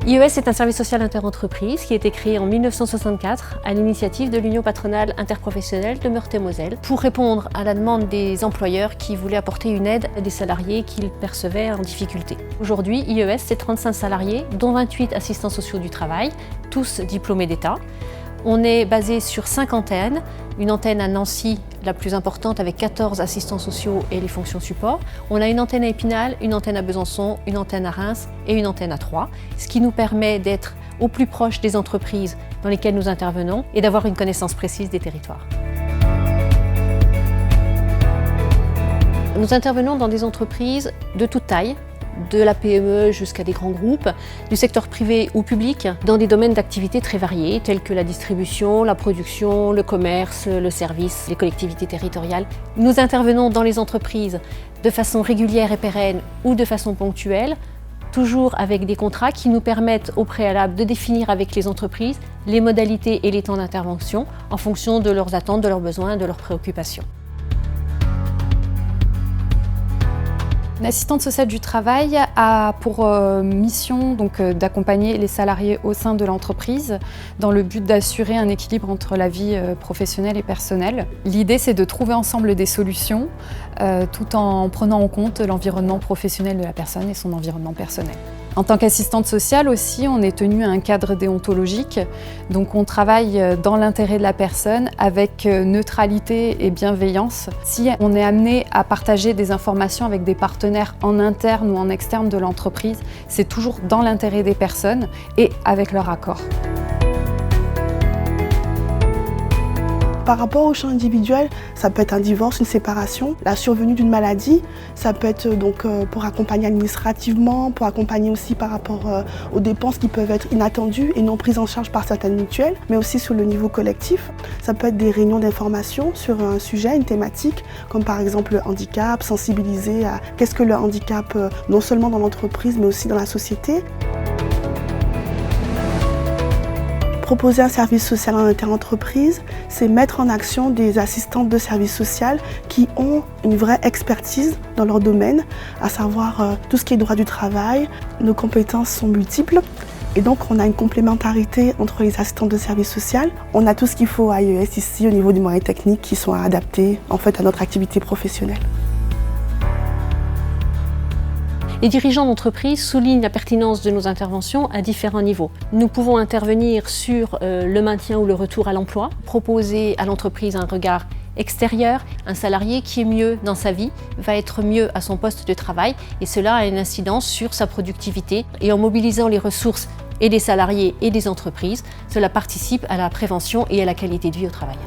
IES est un service social interentreprise qui a été créé en 1964 à l'initiative de l'Union patronale interprofessionnelle de Meurthe-et-Moselle pour répondre à la demande des employeurs qui voulaient apporter une aide à des salariés qu'ils percevaient en difficulté. Aujourd'hui, IES, c'est 35 salariés, dont 28 assistants sociaux du travail, tous diplômés d'État. On est basé sur 5 antennes, une antenne à Nancy, la plus importante, avec 14 assistants sociaux et les fonctions support. On a une antenne à Épinal, une antenne à Besançon, une antenne à Reims et une antenne à Troyes, ce qui nous permet d'être au plus proche des entreprises dans lesquelles nous intervenons et d'avoir une connaissance précise des territoires. Nous intervenons dans des entreprises de toute taille, de la PME jusqu'à des grands groupes, du secteur privé ou public, dans des domaines d'activité très variés, tels que la distribution, la production, le commerce, le service, les collectivités territoriales. Nous intervenons dans les entreprises de façon régulière et pérenne ou de façon ponctuelle, toujours avec des contrats qui nous permettent au préalable de définir avec les entreprises les modalités et les temps d'intervention en fonction de leurs attentes, de leurs besoins, de leurs préoccupations. L'assistante sociale du travail a pour mission d'accompagner les salariés au sein de l'entreprise dans le but d'assurer un équilibre entre la vie professionnelle et personnelle. L'idée, c'est de trouver ensemble des solutions tout en prenant en compte l'environnement professionnel de la personne et son environnement personnel. En tant qu'assistante sociale aussi, on est tenu à un cadre déontologique, donc on travaille dans l'intérêt de la personne avec neutralité et bienveillance. Si on est amené à partager des informations avec des partenaires en interne ou en externe de l'entreprise, c'est toujours dans l'intérêt des personnes et avec leur accord. Par rapport au champ individuel, ça peut être un divorce, une séparation, la survenue d'une maladie, ça peut être donc pour accompagner administrativement, pour accompagner aussi par rapport aux dépenses qui peuvent être inattendues et non prises en charge par certaines mutuelles, mais aussi sur le niveau collectif. Ça peut être des réunions d'information sur un sujet, une thématique, comme par exemple le handicap, sensibiliser à qu'est-ce que le handicap, non seulement dans l'entreprise, mais aussi dans la société. Proposer un service social en interentreprise, c'est mettre en action des assistantes de service social qui ont une vraie expertise dans leur domaine, à savoir tout ce qui est droit du travail. Nos compétences sont multiples et donc on a une complémentarité entre les assistantes de service social. On a tout ce qu'il faut à IES ici au niveau des moyens techniques qui sont adaptés en fait à notre activité professionnelle. Les dirigeants d'entreprise soulignent la pertinence de nos interventions à différents niveaux. Nous pouvons intervenir sur le maintien ou le retour à l'emploi, proposer à l'entreprise un regard extérieur. Un salarié qui est mieux dans sa vie va être mieux à son poste de travail et cela a une incidence sur sa productivité. Et en mobilisant les ressources et des salariés et des entreprises, cela participe à la prévention et à la qualité de vie au travail.